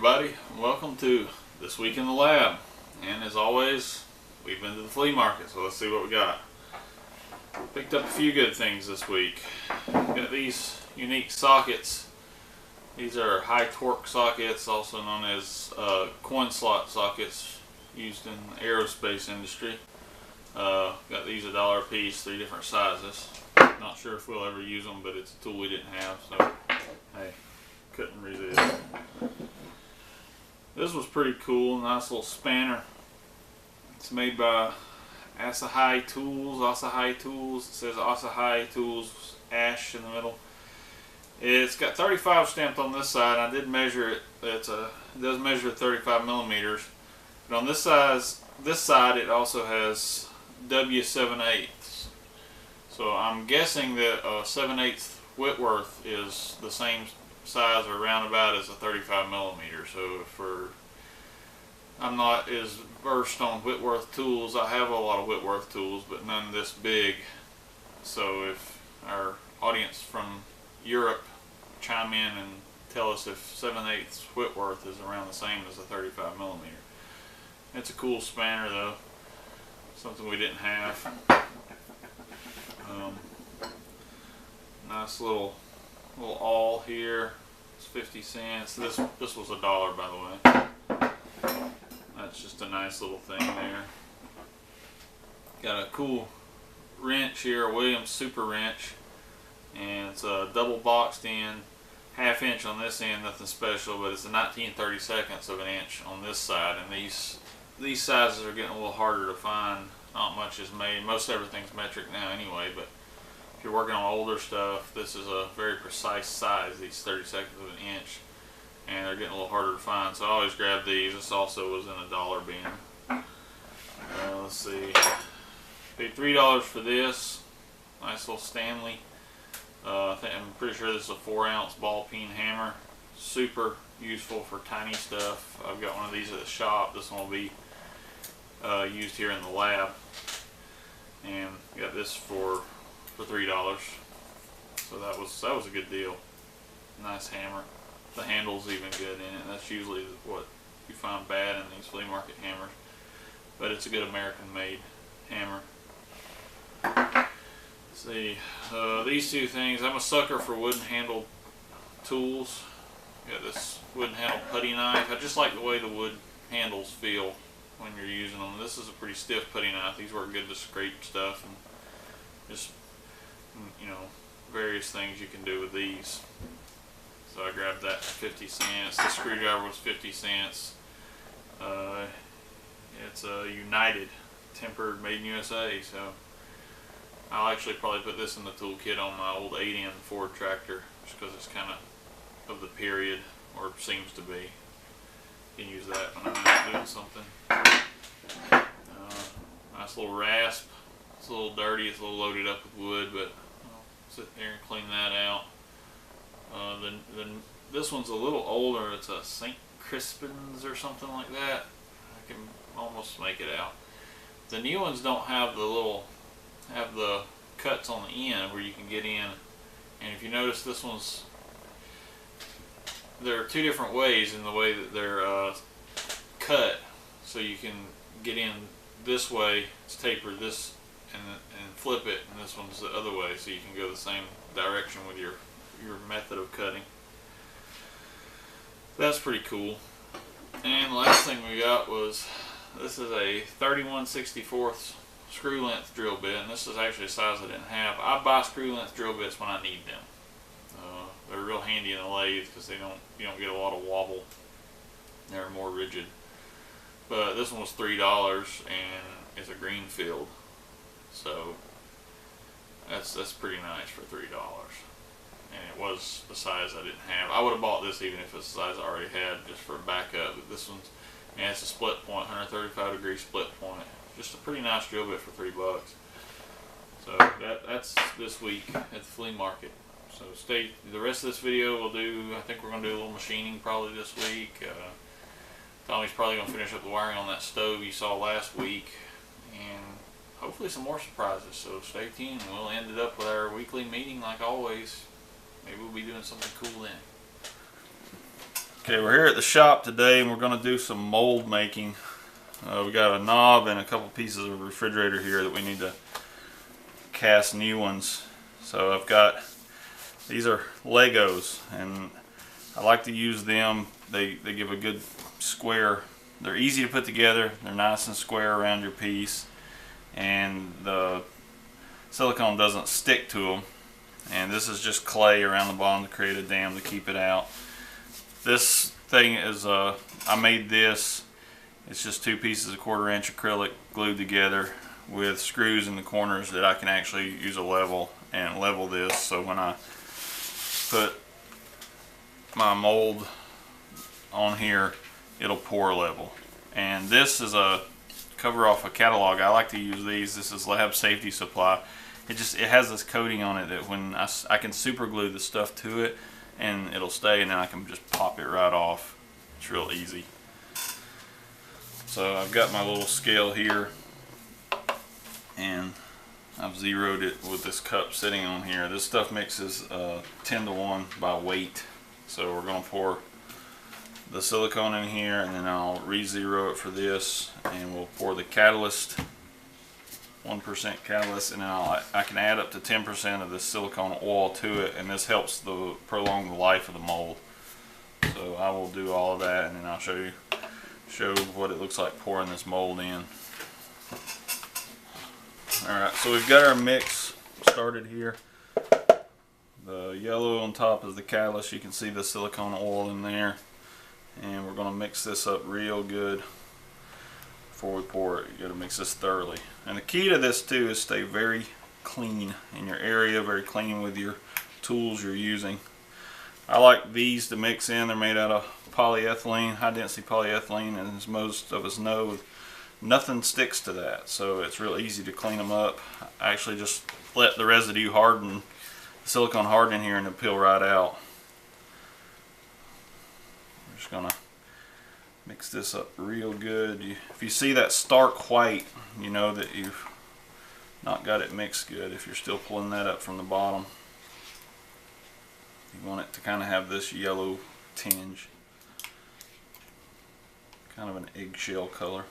everybody, welcome to This Week in the Lab. And as always, we've been to the flea market, so let's see what we got. Picked up a few good things this week. Got these unique sockets. These are high torque sockets, also known as coin slot sockets, used in the aerospace industry. Got these $1 a piece, 3 different sizes. Not sure if we'll ever use them, but it's a tool we didn't have, so hey, couldn't resist. This was pretty cool, nice little spanner. It's made by Asahi Tools. It says Asahi Tools, ash in the middle. It's got 35 stamped on this side. I did measure it. It does measure 35 millimeters. But on this side it also has W7/8. So I'm guessing that a 7/8 Whitworth is the same size or roundabout as a 35 millimeter. So I'm not as versed on Whitworth tools. I have a lot of Whitworth tools, but none this big. So if our audience from Europe chime in and tell us if 7/8 Whitworth is around the same as a 35 millimeter. It's a cool spanner though, something we didn't have. Nice little awl here. It's 50 cents. This was $1, by the way. That's just a nice little thing there. Got a cool wrench here, a Williams Super Wrench, and it's a double boxed in, 1/2 inch on this end, nothing special, but it's a 19/32 of an inch on this side. And these sizes are getting a little harder to find. Not much is made. Most everything's metric now anyway, but if you're working on older stuff, this is a very precise size, these 32 of an inch, and they're getting a little harder to find, so I always grab these. This also was in a $1 bin. Let's see, paid $3 for this nice little Stanley. I'm pretty sure this is a 4-ounce ball peen hammer. Super useful for tiny stuff. I've got one of these at the shop. This one will be used here in the lab, and got this for $3. So that was a good deal. Nice hammer. The handle's even good in it. That's usually what you find bad in these flea market hammers, but it's a good American made hammer. Let's see, these two things. I'm a sucker for wooden handled tools. Got this wooden handled putty knife. I just like the way the wood handles feel when you're using them. This is a pretty stiff putty knife. These work good to scrape stuff and just, you know, various things you can do with these. So I grabbed that for 50 cents. The screwdriver was 50 cents. It's a United, tempered, made in USA. So I'll actually probably put this in the toolkit on my old 8N Ford tractor, just because it's kind of the period, or seems to be. You can use that when I'm not doing something. Nice little rasp. It's a little dirty, it's a little loaded up with wood, but I'll sit there and clean that out. Then this one's a little older. It's a St. Crispin's or something like that. I can almost make it out. The new ones don't have the cuts on the end where you can get in. And if you notice, this one's, there are 2 different ways in the way that they're cut. So you can get in this way, it's tapered this, and flip it, and this one's the other way, so you can go the same direction with your method of cutting. That's pretty cool. And the last thing we got was, this is a 31/64 screw length drill bit, and this is actually a size I didn't have. I buy screw length drill bits when I need them. They're real handy in a lathe because you don't get a lot of wobble. They're more rigid. But this one was $3, and it's a Greenfield, so that's pretty nice for $3. And it was the size I didn't have. I would have bought this even if it's the size I already had, just for a backup. But this one's, man, it's a split point, 135 degree split point. Just a pretty nice drill bit for $3. So that's this week at the flea market. So the rest of this video we'll do, I think we're going to do a little machining probably this week. Tommy's probably going to finish up the wiring on that stove you saw last week, and hopefully some more surprises. So stay tuned. We'll end it up with our weekly meeting like always. Maybe we'll be doing something cool then. Okay, we're here at the shop today and we're going to do some mold making. We got a knob and a couple pieces of refrigerator here that we need to cast new ones. So I've got, these are Legos and I like to use them. They give a good square. They're easy to put together. They're nice and square around your piece, and the silicone doesn't stick to them. And this is just clay around the bottom to create a dam to keep it out. This thing is, I made this. It's just 2 pieces of 1/4 inch acrylic glued together with screws in the corners that I can actually use a level and level this. So when I put my mold on here, it'll pour level. And this is a cover off a catalog. I like to use these. This is Lab Safety Supply. It has this coating on it that when I can super glue the stuff to it and it'll stay, and then I can just pop it right off. It's real easy. So I've got my little scale here and I've zeroed it with this cup sitting on here. This stuff mixes 10-to-1 by weight. So we're going to pour the silicone in here, and then I'll re-zero it for this, and we'll pour the catalyst, 1% catalyst, and then I can add up to 10% of this silicone oil to it, and this helps prolong the life of the mold. So I will do all of that, and then I'll show what it looks like pouring this mold in. Alright, so we've got our mix started here. The yellow on top is the catalyst. You can see the silicone oil in there. And we're going to mix this up real good before we pour it. You got to mix this thoroughly. And the key to this too is stay very clean in your area, very clean with your tools you're using. I like these to mix in. They're made out of polyethylene, high density polyethylene, and as most of us know, nothing sticks to that. So it's real easy to clean them up. I actually just let the residue harden, the silicone harden in here, and it'll peel right out. Just gonna mix this up real good. If you see that stark white, you know that you've not got it mixed good. If you're still pulling that up from the bottom, you want it to kind of have this yellow tinge, kind of an eggshell color.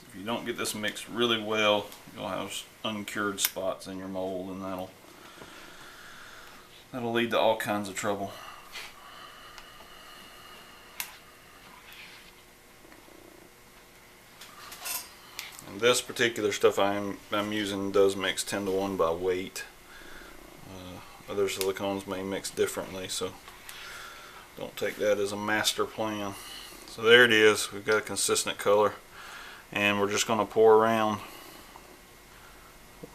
So if you don't get this mixed really well, you'll have uncured spots in your mold, and that'll lead to all kinds of trouble. And this particular stuff I'm using does mix 10-to-1 by weight. Other silicones may mix differently, so don't take that as a master plan. So there it is. We've got a consistent color, and we're just going to pour around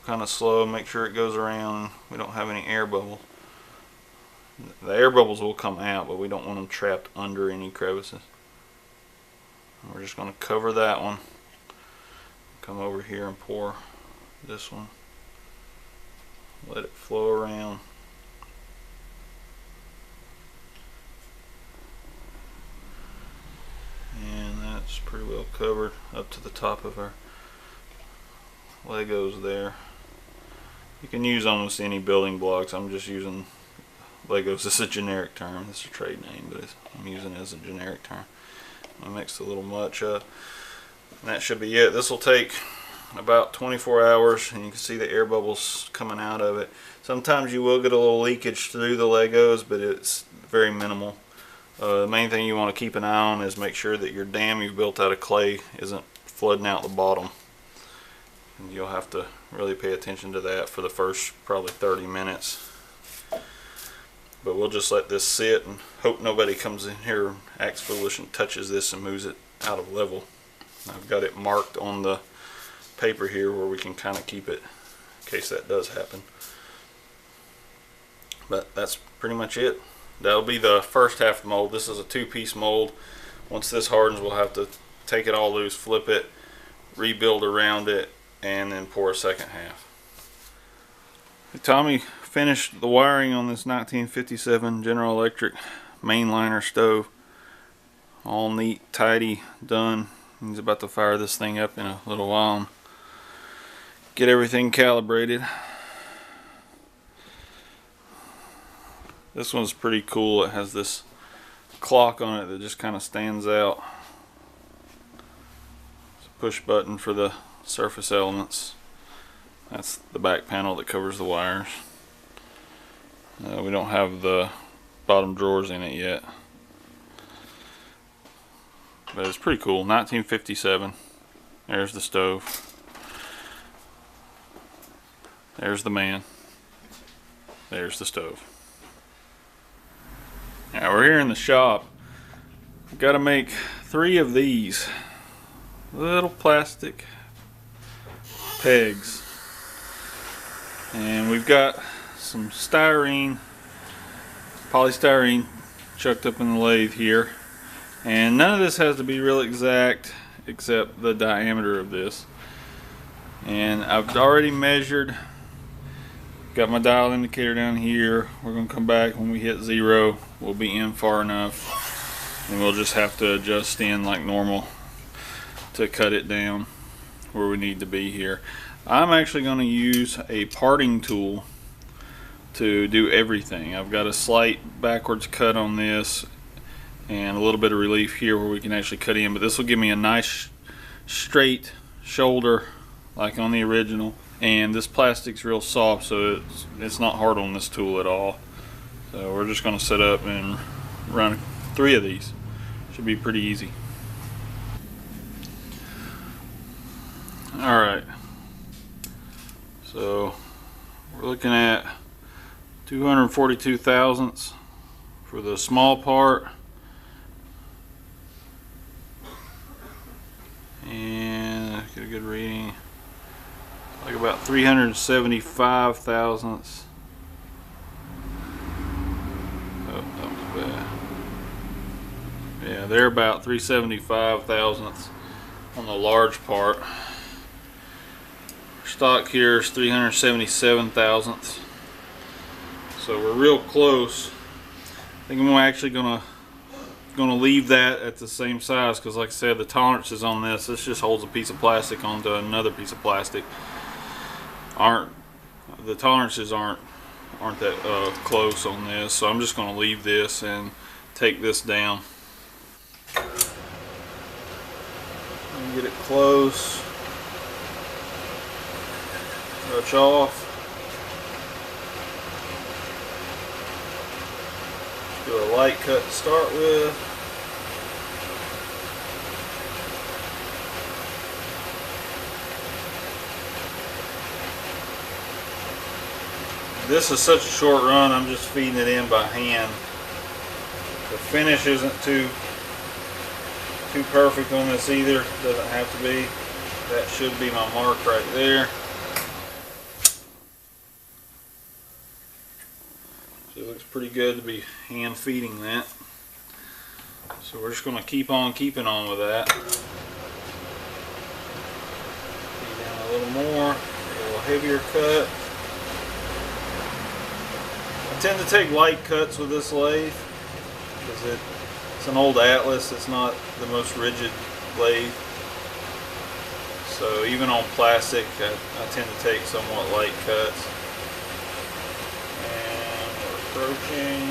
kind of slow. Make sure it goes around. We don't have any air bubbles. The air bubbles will come out, but we don't want them trapped under any crevices. We're just going to cover that one. Come over here and pour this one. Let it flow around. And that's pretty well covered up to the top of our Legos there. You can use almost any building blocks. I'm just using Legos as a generic term. It's a trade name, but I'm using it as a generic term. I mixed a little much up, and that should be it. This will take about 24 hours, and you can see the air bubbles coming out of it. Sometimes you will get a little leakage through the Legos, but it's very minimal. The main thing you want to keep an eye on is make sure that your dam you've built out of clay isn't flooding out the bottom. And you'll have to really pay attention to that for the first probably 30 minutes. But we'll just let this sit and hope nobody comes in here and acts foolish and touches this and moves it out of level. I've got it marked on the paper here where we can kind of keep it in case that does happen. But that's pretty much it. That'll be the first half of the mold. This is a 2-piece mold. Once this hardens, we'll have to take it all loose, flip it, rebuild around it, and then pour a second half. Tommy finished the wiring on this 1957 General Electric mainliner stove. All neat, tidy, done. He's about to fire this thing up in a little while and get everything calibrated. This one's pretty cool. It has this clock on it that just kind of stands out. It's a push button for the surface elements. That's the back panel that covers the wires. We don't have the bottom drawers in it yet, but it's pretty cool. 1957. There's the stove. There's the man. There's the stove. Now we're here in the shop. We've got to make 3 of these little plastic pegs, and we've got some polystyrene chucked up in the lathe here, and none of this has to be real exact except the diameter of this. And I've already measured, got my dial indicator down here. We're going to come back when we hit 0. We'll be in far enough, and we'll just have to adjust in like normal to cut it down where we need to be here. I'm actually going to use a parting tool to do everything. I've got a slight backwards cut on this and a little bit of relief here where we can actually cut in, but this will give me a nice straight shoulder like on the original, and this plastic's real soft, so it's not hard on this tool at all. So we're just going to set up and run 3 of these. Should be pretty easy. Alright, so we're looking at 242 thousandths for the small part, and get a good reading, like about 375 thousandths. Oh, that was bad. Yeah, they're about 375 thousandths on the large part. Stock here is 377 thousandths. So we're real close. I think I'm actually gonna leave that at the same size, because like I said, the tolerances on this just holds a piece of plastic onto another piece of plastic. The tolerances aren't that close on this, so I'm just gonna leave this and take this down. Get it close. Touch off. Do a light cut to start with. This is such a short run, I'm just feeding it in by hand. The finish isn't too perfect on this either. Doesn't have to be. That should be my mark right there. So it looks pretty good to be hand feeding that. So we're just going to keep on keeping on with that. Feed down a little more, a little heavier cut. I tend to take light cuts with this lathe because it's an old Atlas. It's not the most rigid lathe. So even on plastic, I tend to take somewhat light cuts. And we're approaching.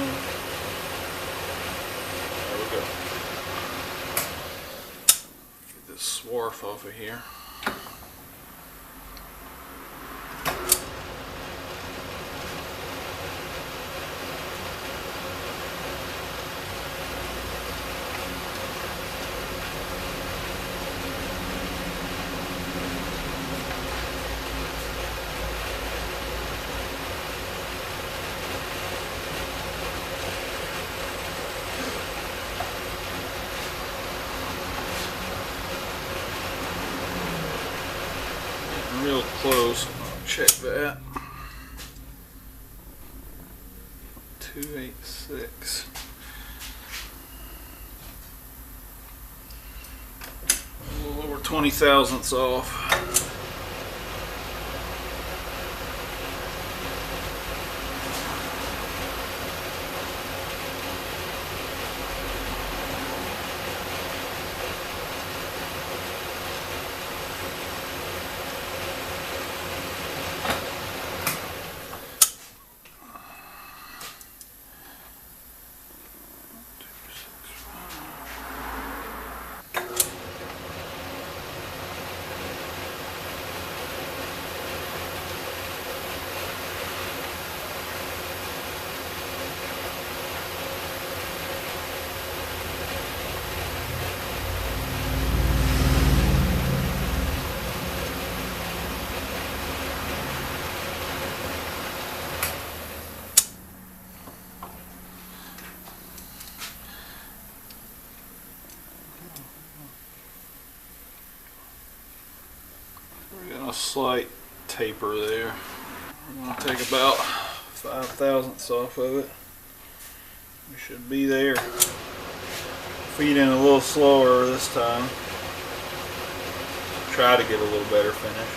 There we go. Get this swarf off of here. Real close. I'll check that. 286. A little over 20 thousandths off. a slight taper there. I'm going to take about 5/1000ths off of it. We should be there. Feed in a little slower this time. Try to get a little better finish.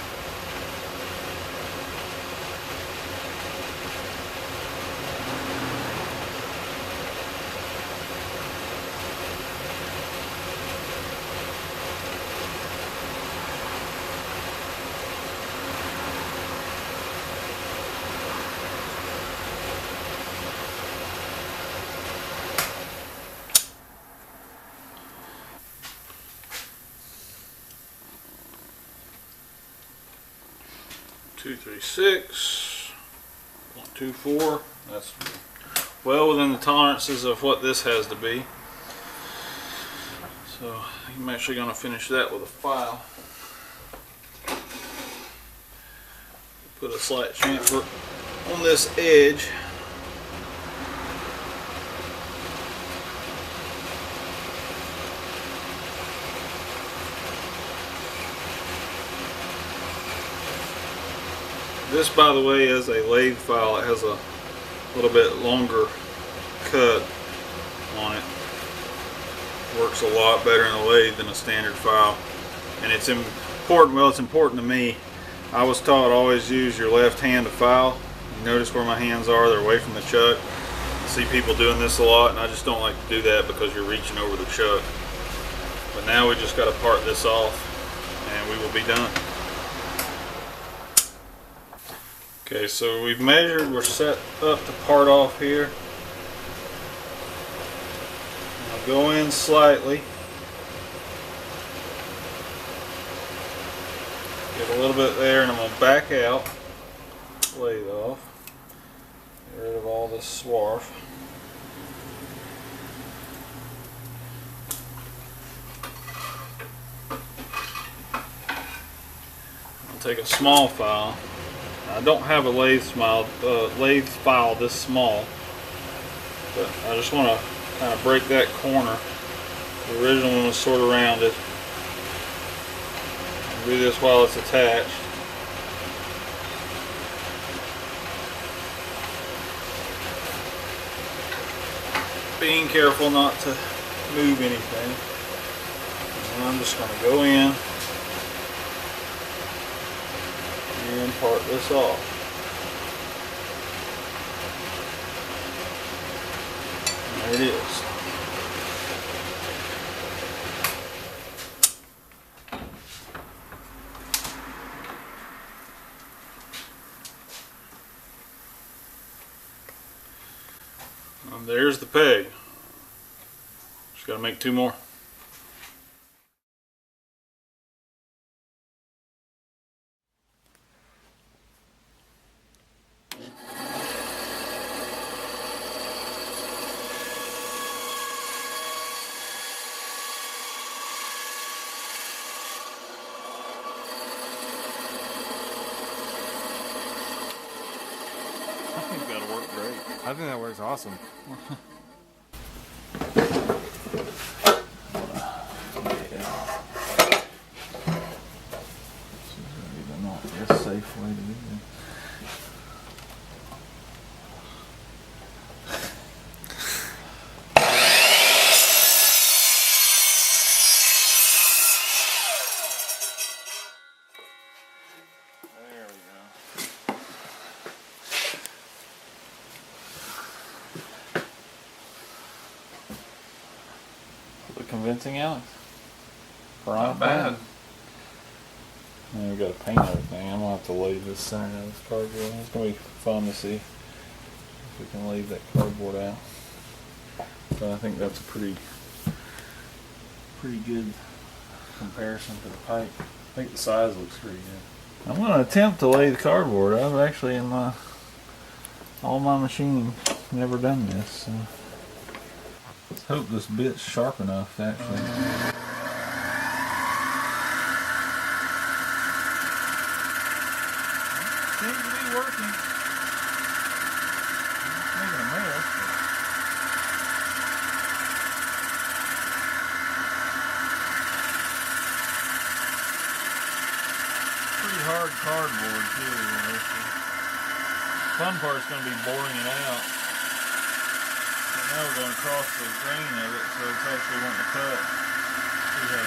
Two, 3, 6, 1, 2, 4. That's well within the tolerances of what this has to be. So I'm actually going to finish that with a file. Put a slight chamfer on this edge. This, by the way, is a lathe file. It has a little bit longer cut on it. Works a lot better in a lathe than a standard file. And it's important, well, it's important to me. I was taught always use your left hand to file. You notice where my hands are, they're away from the chuck. I see people doing this a lot, and I just don't like to do that because you're reaching over the chuck. But now we just got to part this off, and we will be done. Okay, so we've measured, we're set up to part off here. I'll go in slightly. Get a little bit there, and I'm going to back out. Lathe off. Get rid of all this swarf. I'll take a small file. I don't have a lathe file this small, but I just want to kind of break that corner. The original one was sort of rounded. I'll do this while it's attached. Being careful not to move anything. And I'm just going to go in and part this off. There it is. And there's the peg. Just got to make 2 more. I think that'll work great. I think that works awesome. Even not a safe way to do that. There we go. Convincing, Alex? Not bad. Now we got to paint everything. I'm gonna have to leave this center of this cardboard. It's gonna be fun to see if we can leave that cardboard out. But I think that's a pretty good comparison to the pipe. I think the size looks pretty good. I'm gonna attempt to lay the cardboard. I've actually in all my machining never done this. So. Let's hope this bit's sharp enough to actually. Seems to be working. It's making a mess. Pretty hard fun part is going to be boring it out. And now we're going to cross the grain of it so it's actually wanting to cut. There we go.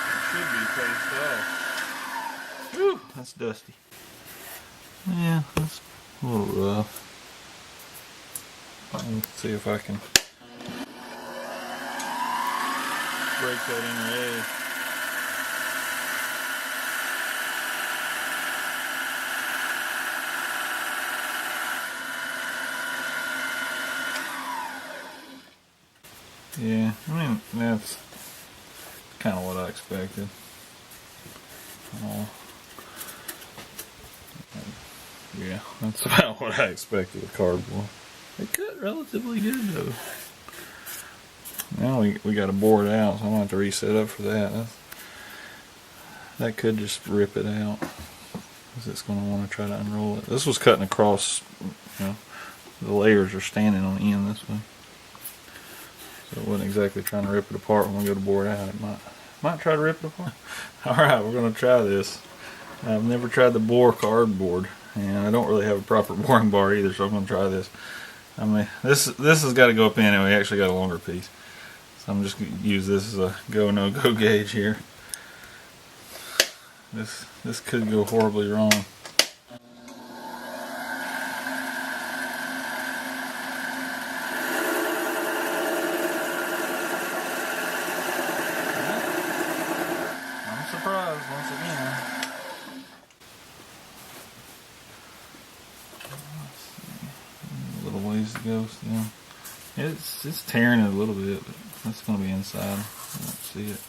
It should be faced off. Whew, that's dusty. Yeah, that's a little rough. Let's see if I can break that inner edge. Yeah, I mean, that's kind of what I expected. Oh. Yeah, that's about what I expected with cardboard. It cut relatively good though. Now we got to bore it out, so I'm going to have to reset up for that. That could just rip it out, because it's going to want to try to unroll it. This was cutting across, you know, the layers are standing on the end this way. So it wasn't exactly trying to rip it apart when we go to bore it out. It might try to rip it apart. Alright, we're going to try this. I've never tried to bore cardboard, and I don't really have a proper boring bar either, so I'm going to try this. I mean, this has got to go up in anyway. We actually got a longer piece. So I'm just going to use this as a go no go gauge here. This could go horribly wrong. I'm surprised once again. A little ways to go still. It's tearing it a little bit, but that's going to be inside. I don't see it.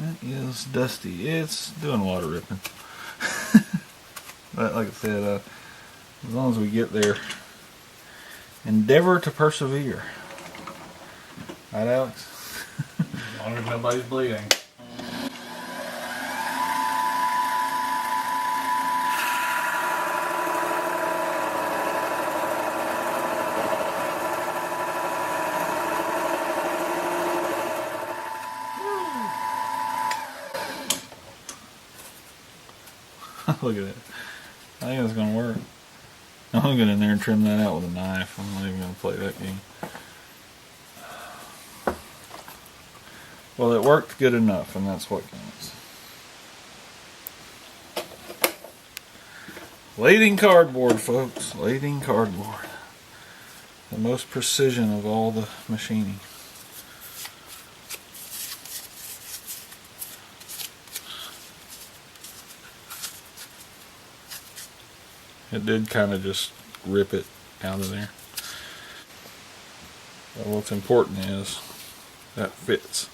That is dusty. It's doing a lot of ripping. But like I said, as long as we get there, endeavor to persevere. Right, Alex? As long as nobody's bleeding. Look at that. I think that's going to work. I'm going to get in there and trim that out with a knife. I'm not even going to play that game. Well, it worked good enough, and that's what counts. Lading cardboard, folks. Lading cardboard. The most precision of all the machining. It did kind of just rip it out of there. But what's important is that fits.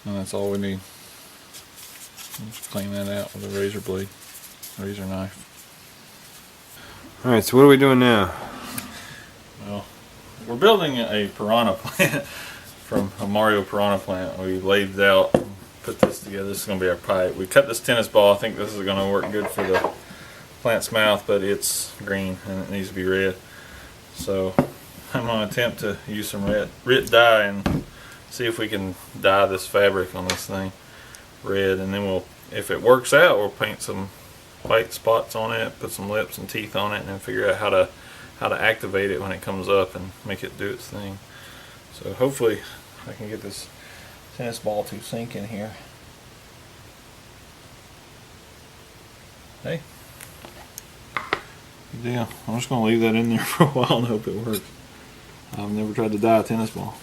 And that's all we need. Just clean that out with a razor blade, razor knife. Alright, so what are we doing now? Well, we're building a piranha plant from a Mario piranha plant. We laid it out, put this together. This is going to be our pipe. We cut this tennis ball. I think this is going to work good for the plant's mouth, but it's green and it needs to be red. So I'm going to attempt to use some red dye and see if we can dye this fabric on this thing red, and then we'll, if it works out, we'll paint some white spots on it, put some lips and teeth on it, and then figure out how to activate it when it comes up and make it do its thing. So hopefully I can get this tennis ball to sink in here. Hey. Good deal. I'm just going to leave that in there for a while and hope it works. I've never tried to dye a tennis ball.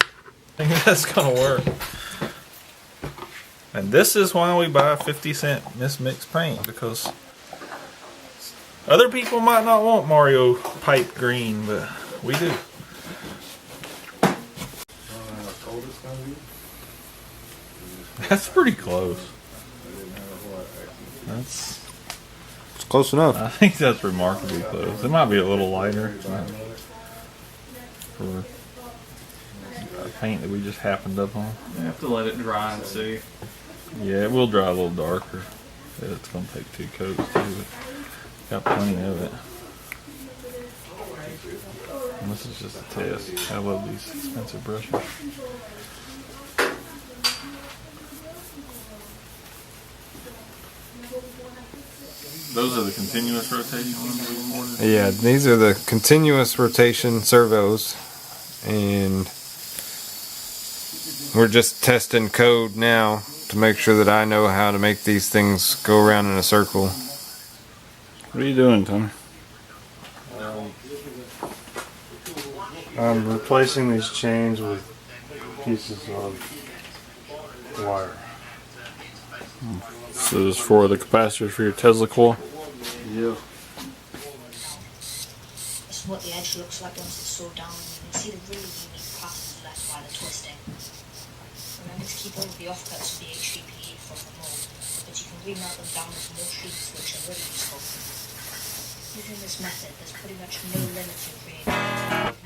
I think that's going to work. And this is why we buy 50-cent mismixed paint, because other people might not want Mario pipe green, but we do. That's pretty close. That's. It's close enough. I think that's remarkably close. It might be a little lighter for paint that we just happened up on. You have to let it dry and see. Yeah, it will dry a little darker. It's gonna take 2 coats too, but got plenty of it. And this is just a test. I love these expensive brushes. Those are the continuous rotating ones we ordered. Yeah, these are the continuous rotation servos, and we're just testing code now to make sure that I know how to make these things go around in a circle. What are you doing, Tommy? I'm replacing these chains with pieces of wire. So this is for the capacitors for your Tesla coil. Yeah. This is what the edge looks like once it's sawed down, and you can see the really unique patterns left by the twisting. Remember to keep all of the offcuts of the HDPE from the mold, but you can remelt them down into more sheets, which are really useful. Using this method, there's pretty much no limit to creating.